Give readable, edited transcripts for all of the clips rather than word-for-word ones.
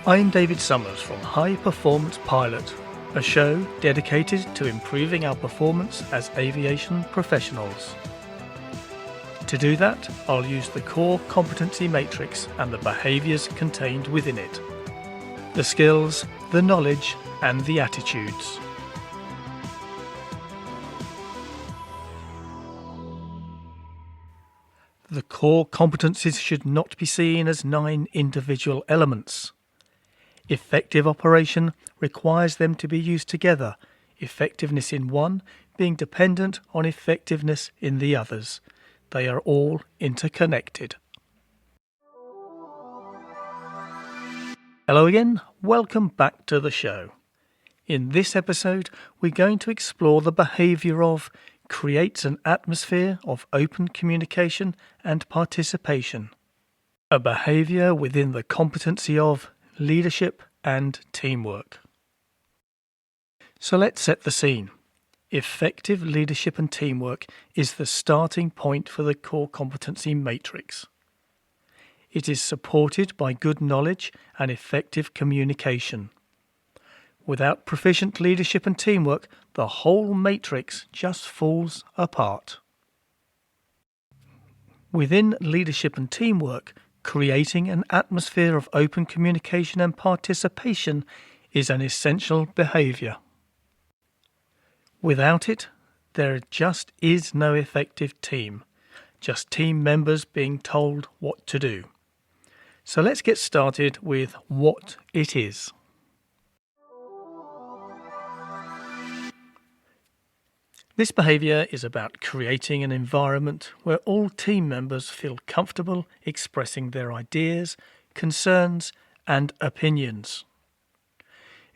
I'm David Summers from High Performance Pilot, a show dedicated to improving our performance as aviation professionals. To do that, I'll use the core competency matrix and the behaviours contained within it. The skills, the knowledge, and the attitudes. The core competencies should not be seen as 9 individual elements. Effective operation requires them to be used together, effectiveness in one being dependent on effectiveness in the others. They are all interconnected. Hello again, welcome back to the show. In this episode, we're going to explore the behaviour of creates an atmosphere of open communication and participation. A behaviour within the competency of leadership and teamwork. So let's set the scene. Effective leadership and teamwork is the starting point for the core competency matrix. It is supported by good knowledge and effective communication. Without proficient leadership and teamwork, the whole matrix just falls apart. Within leadership and teamwork, creating an atmosphere of open communication and participation is an essential behaviour. Without it, there just is no effective team, just team members being told what to do. So let's get started with what it is. This behaviour is about creating an environment where all team members feel comfortable expressing their ideas, concerns, and opinions.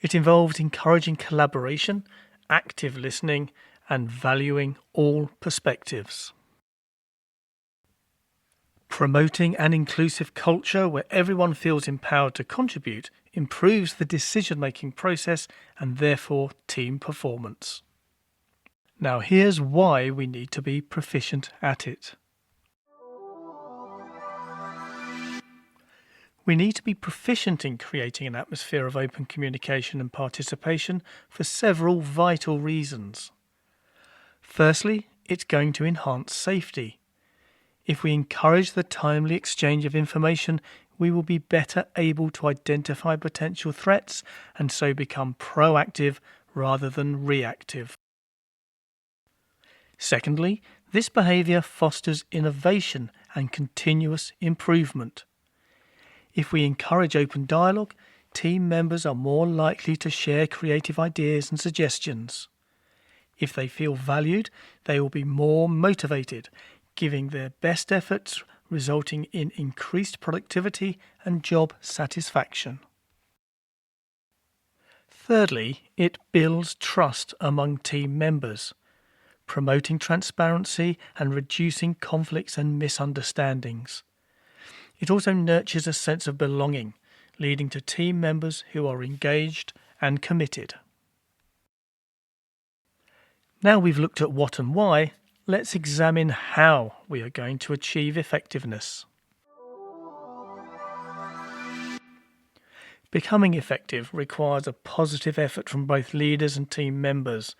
It involves encouraging collaboration, active listening, and valuing all perspectives. Promoting an inclusive culture where everyone feels empowered to contribute improves the decision-making process and therefore team performance. Now here's why we need to be proficient at it. We need to be proficient in creating an atmosphere of open communication and participation for several vital reasons. Firstly, it's going to enhance safety. If we encourage the timely exchange of information, we will be better able to identify potential threats and so become proactive rather than reactive. Secondly, this behaviour fosters innovation and continuous improvement. If we encourage open dialogue, team members are more likely to share creative ideas and suggestions. If they feel valued, they will be more motivated, giving their best efforts, resulting in increased productivity and job satisfaction. Thirdly, it builds trust among team members, promoting transparency and reducing conflicts and misunderstandings. It also nurtures a sense of belonging, leading to team members who are engaged and committed. Now we've looked at what and why, let's examine how we are going to achieve effectiveness. Becoming effective requires a positive effort from both leaders and team members.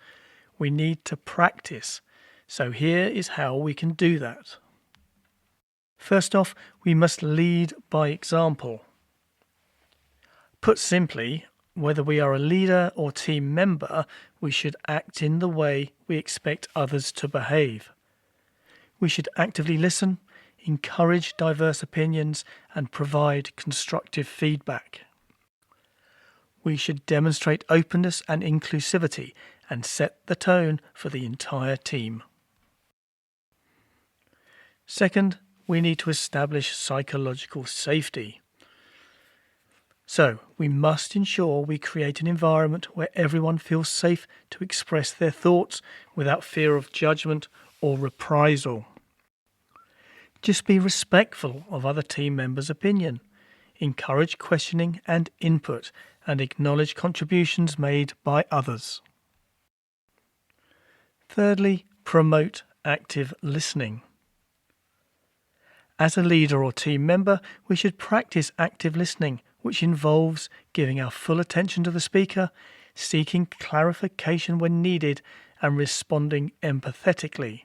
We need to practice, so here is how we can do that. First off, we must lead by example. Put simply, whether we are a leader or team member, we should act in the way we expect others to behave. We should actively listen, encourage diverse opinions, and provide constructive feedback. We should demonstrate openness and inclusivity and set the tone for the entire team. Second, we need to establish psychological safety. So, we must ensure we create an environment where everyone feels safe to express their thoughts without fear of judgment or reprisal. Just be respectful of other team members' opinion. Encourage questioning and input, and acknowledge contributions made by others. Thirdly, promote active listening. As a leader or team member, we should practice active listening which involves giving our full attention to the speaker, seeking clarification when needed, and responding empathetically.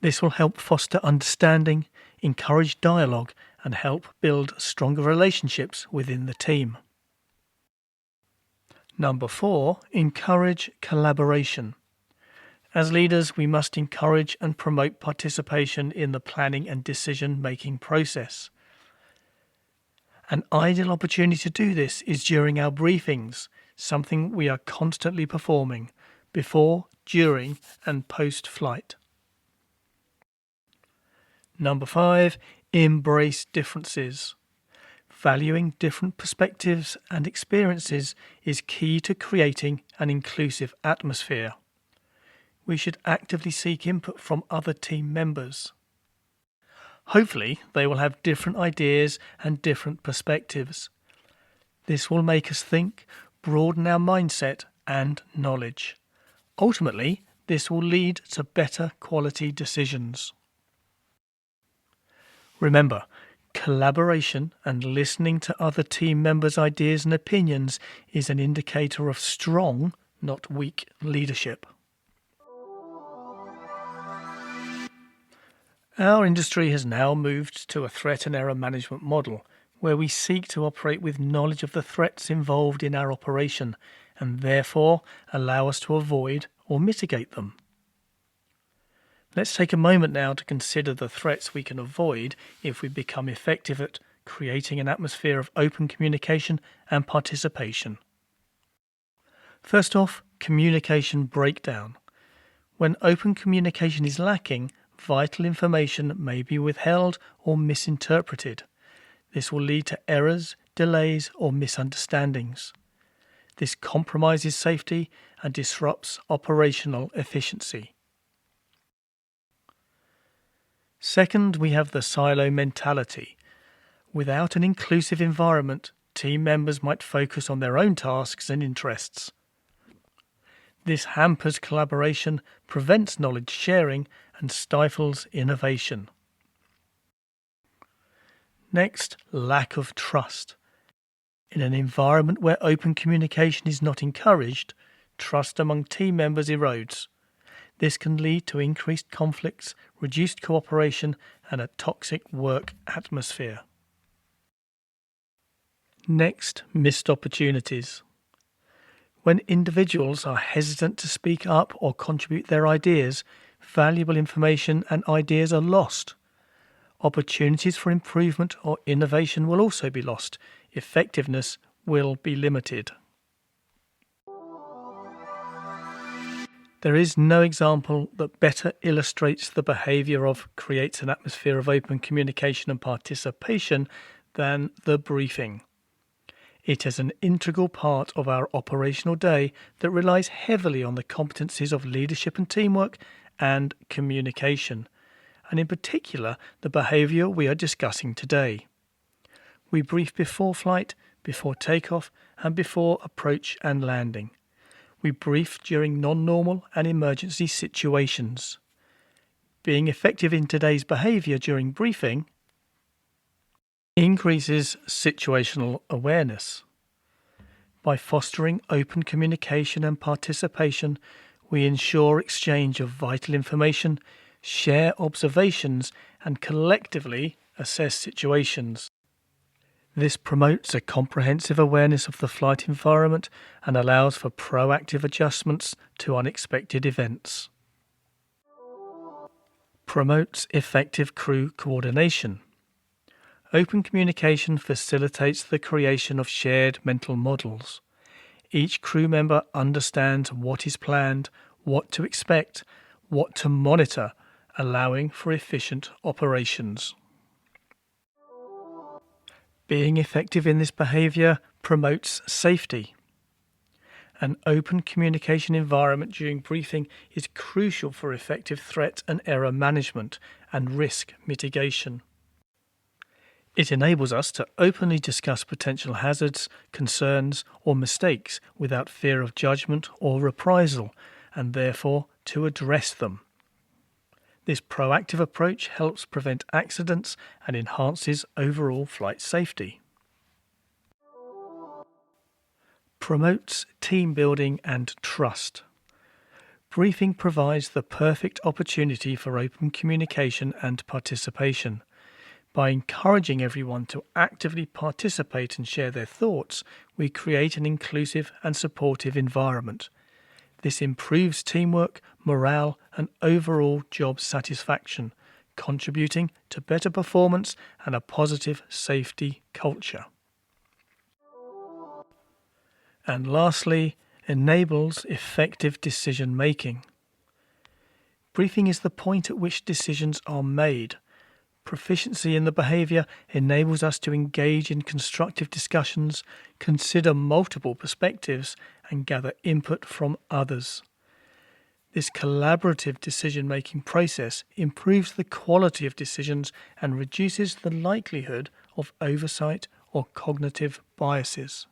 This will help foster understanding, encourage dialogue, and help build stronger relationships within the team. Number 4, encourage collaboration. As leaders, we must encourage and promote participation in the planning and decision-making process. An ideal opportunity to do this is during our briefings, something we are constantly performing before, during, and post-flight. Number 5, embrace differences. Valuing different perspectives and experiences is key to creating an inclusive atmosphere. We should actively seek input from other team members. Hopefully, they will have different ideas and different perspectives. This will make us think, broaden our mindset and knowledge. Ultimately, this will lead to better quality decisions. Remember, collaboration and listening to other team members' ideas and opinions is an indicator of strong, not weak, leadership. Our industry has now moved to a threat and error management model, where we seek to operate with knowledge of the threats involved in our operation and therefore allow us to avoid or mitigate them. Let's take a moment now to consider the threats we can avoid if we become effective at creating an atmosphere of open communication and participation. First off, communication breakdown. When open communication is lacking, vital information may be withheld or misinterpreted. This will lead to errors, delays, or misunderstandings. This compromises safety and disrupts operational efficiency. Second, we have the silo mentality. Without an inclusive environment, team members might focus on their own tasks and interests. This hampers collaboration, prevents knowledge sharing, and stifles innovation. Next, lack of trust. In an environment where open communication is not encouraged, trust among team members erodes. This can lead to increased conflicts, reduced cooperation, and a toxic work atmosphere. Next, missed opportunities. When individuals are hesitant to speak up or contribute their ideas, valuable information and ideas are lost. Opportunities for improvement or innovation will also be lost. Effectiveness will be limited. There is no example that better illustrates the behaviour of creates an atmosphere of open communication and participation than the briefing. It is an integral part of our operational day that relies heavily on the competencies of leadership and teamwork and communication, and in particular the behaviour we are discussing today. We brief before flight, before takeoff, and before approach and landing. We brief during non-normal and emergency situations. Being effective in today's behaviour during briefing increases situational awareness. By fostering open communication and participation, we ensure exchange of vital information, share observations, and collectively assess situations. This promotes a comprehensive awareness of the flight environment and allows for proactive adjustments to unexpected events. Promotes effective crew coordination. Open communication facilitates the creation of shared mental models. Each crew member understands what is planned, what to expect, what to monitor, allowing for efficient operations. Being effective in this behaviour promotes safety. An open communication environment during briefing is crucial for effective threat and error management and risk mitigation. It enables us to openly discuss potential hazards, concerns, or mistakes without fear of judgment or reprisal, and therefore to address them. This proactive approach helps prevent accidents and enhances overall flight safety. promotes team building and trust. Briefing provides the perfect opportunity for open communication and participation. By encouraging everyone to actively participate and share their thoughts, we create an inclusive and supportive environment. This improves teamwork, morale, and overall job satisfaction, contributing to better performance and a positive safety culture. And lastly, enables effective decision making. Briefing is the point at which decisions are made. Proficiency in the behaviour enables us to engage in constructive discussions, consider multiple perspectives, and gather input from others. This collaborative decision-making process improves the quality of decisions and reduces the likelihood of oversight or cognitive biases.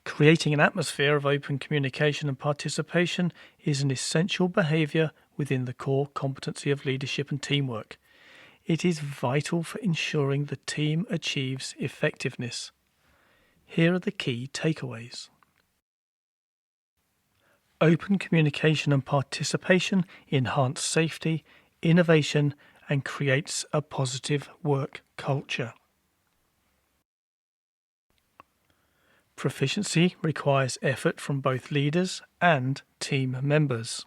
Creating an atmosphere of open communication and participation is an essential behaviour within the core competency of leadership and teamwork. It is vital for ensuring the team achieves effectiveness. Here are the key takeaways. Open communication and participation enhance safety, innovation, and creates a positive work culture. Proficiency requires effort from both leaders and team members.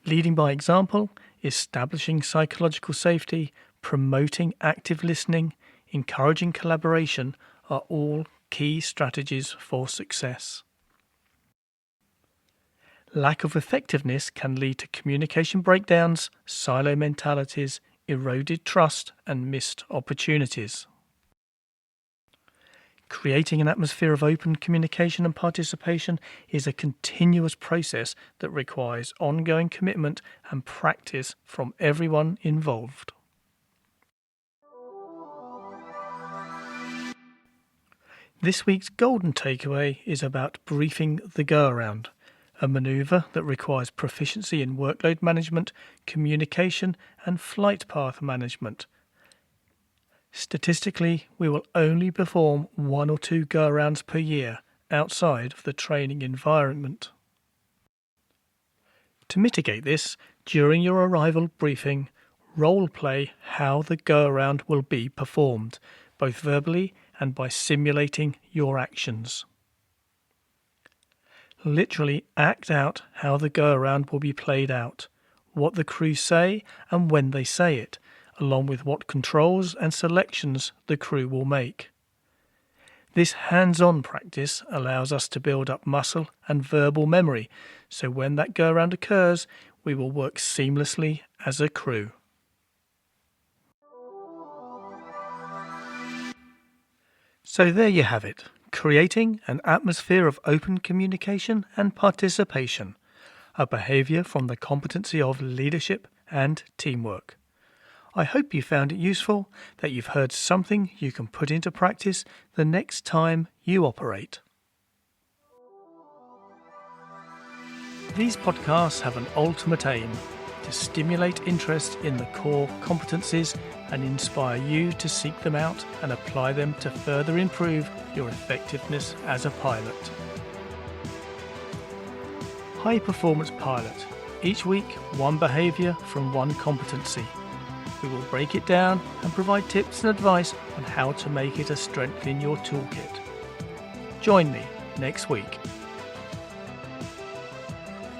Leading by example, establishing psychological safety, promoting active listening, encouraging collaboration are all key strategies for success. Lack of effectiveness can lead to communication breakdowns, silo mentalities, eroded trust, and missed opportunities. Creating an atmosphere of open communication and participation is a continuous process that requires ongoing commitment and practice from everyone involved. This week's golden takeaway is about briefing the go-around, a manoeuvre that requires proficiency in workload management, communication, and flight path management. Statistically, we will only perform 1 or 2 go-arounds per year outside of the training environment. To mitigate this, during your arrival briefing, role-play how the go-around will be performed, both verbally and by simulating your actions. Literally act out how the go-around will be played out, what the crew say and when they say it, along with what controls and selections the crew will make. This hands-on practice allows us to build up muscle and verbal memory, so when that go-around occurs, we will work seamlessly as a crew. So there you have it, creating an atmosphere of open communication and participation, a behaviour from the competency of leadership and teamwork. I hope you found it useful, that you've heard something you can put into practice the next time you operate. These podcasts have an ultimate aim: to stimulate interest in the core competencies and inspire you to seek them out and apply them to further improve your effectiveness as a pilot. High Performance Pilot. Each week, one behaviour from one competency. We will break it down and provide tips and advice on how to make it a strength in your toolkit. Join me next week.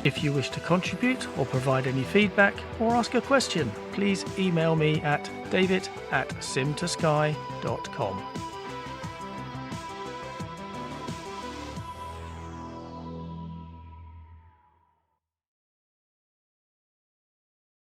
If you wish to contribute or provide any feedback or ask a question, please email me at david@sim2sky.com.